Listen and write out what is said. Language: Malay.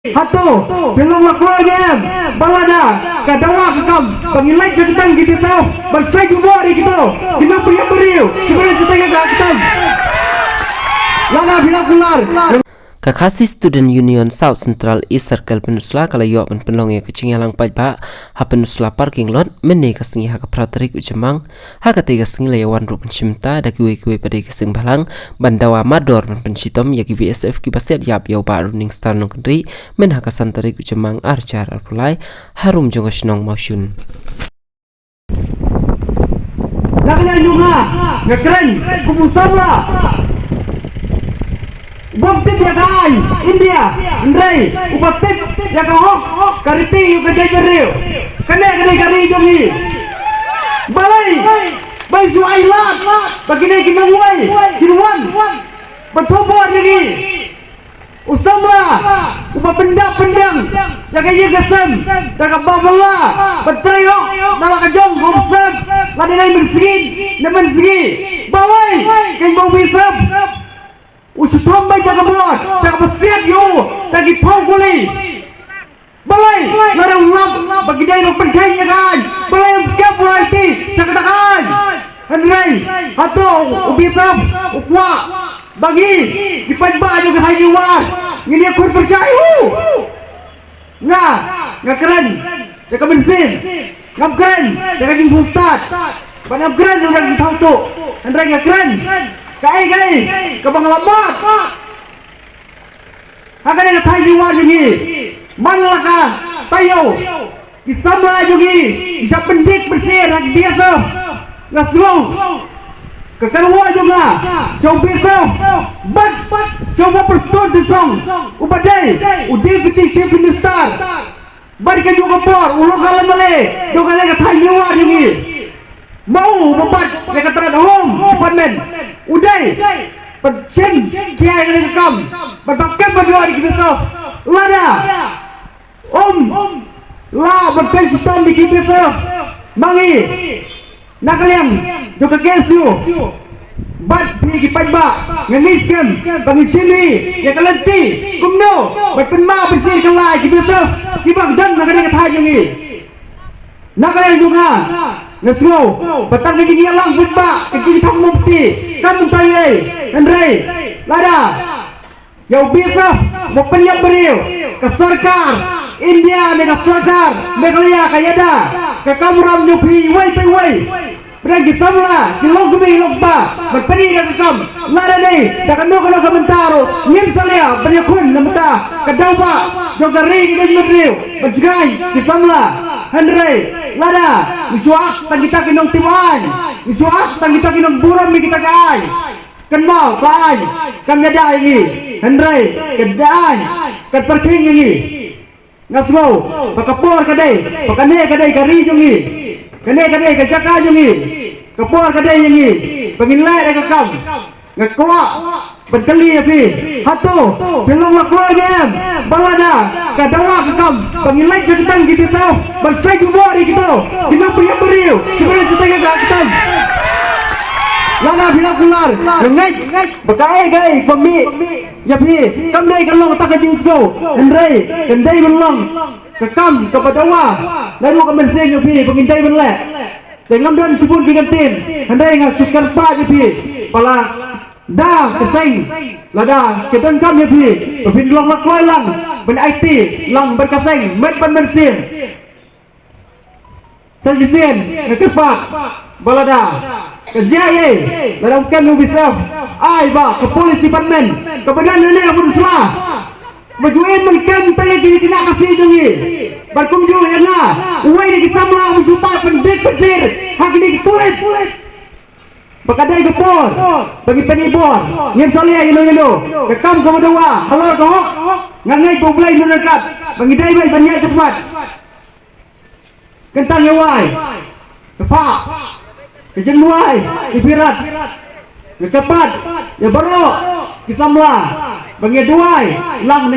Hatu, belum lakukan balada, kadawa kekam, pengilai cerita gitu tahu, bersai kubur gitu, kita pria beriu, sebenarnya cerita kita, lana bila kular. Kakasi Student Union South Central East Circle Peninsula kalau yok penlong ya kecing yalang pajba ha peninsula parking lot meni kasingi ha kapratrik ujemang ha katiga singi layawan ru pensimta da kiwe pada kising balang bandawa mador pensitom ya ki VSF ki basiat yap yau ba running star nong kendri men ha kasantarik ujemang arjar arpulai harum jongosnong mausyun Nakanya nyunga ngekeren kumusabla Bukti dia kai India Indrai Ubatip ya kahok kariti yu kajai beriu kene kari jongi balai bai suailat bagini kinawai kinwan bertobar lagi ustamla ubat pendang ya kaya gesem daga babala bertrayok dalam kajong gobsem ladinai bersegin nemen segi balai kaya bau bisep Usutam baik jaga buat, jaga bersiap yo, lagi pau guli. Balai, nara ulap, bagi dia yang penting ya kan. Balai kap berarti, jaga takan. Henry, atau ubisam, ukwa, bagi dipan baju ke hayuan. Ini aku percaya. Nah, nggak keren, jaga bensin, nggak keren, jaga jus ustad. Banyak keren udah tahu tuh. Henry nggak keren. Kai kabang lambat akan yang thai liwan jungi manlaka tayo isamla jungi isa pendik bersih hak biasa ngaslo kekalwa juga jauh biasa bat coba perston song ubadai udi piti chef minister barikan juga por ulo kalam male juga yang thai liwan jungi mau membuat yang keterat home department Uday, percin kiai yang rekam, berpakai berdua di kisah, lada, lah berpensiun di kisah, mangi, nakaliang, juga kesu, bat di pajba, ngeniskan, pengisini, yang kelenti, kumno, berpenma bersih kelai di kisah, kibang dan nakaliang ketahui, nakaliang juga. Nesgo, petang lagi dia lang budba, kaki kita mukti, kan mentai, Henry, lada, yang bisa, mau penyiap beriu, ke sarkar, India dengan sarkar, Meghalaya kayada, ke kamuram nyupi, wai, beragi samla, kilog gumi logba, berperi ke kam, lada nih, dah kanu kalau komentaro, nyim salia, beryakun namata, kedauba, jogari kita beriu, berjegai, kisamla, Henry. Lada, isuak tangita kinong tiwan, isuak tangita kinong buram kita kai, kenal kai, kami ada ini, Henry, kedaan, keperking ini, ngasgo, pakapor kadai, pakane kadai kari jungi, kane kadai kejaka jungi, kapor kadai jungi, pengilai rekam, ngakwa, berkeli api, hatu, belum lakukan balada, kadawa kekam, pengilai cerita gitu tahu, bersai kubur gitu, kita pria beriu, sebenarnya cerita kita, lana bila kular, rengai, bekai pemi, ya pi, kam dai kalong tak kejusgo, Henry, kendai belong, kekam kepadawa, lalu kemersing ya pi, pengintai belak, dengan dan sebut digantin, Henry ngasih kerpa ya pi, pala dah keseng lada kedan kam ya pi pin long lakloi lang ben IT lang berkaseng met ban mesin sajisen ngekepak balada kerja ye lada kan nu bisa ai ba ke polisi department kebetulan nenek abu selah bajuin menken tele kini kena kasih jungi barkum ju ya na uai di samla usupa pendik pesir hak di polis Pakadai kepor bagi penibor ngin salia ino kekam kemudawa halo kohok ngangai poblai menekat bangidai bai banyak cepat kentang yawai kepak kejenuai ipirat kekepat ya baro kisamla bangi duai lang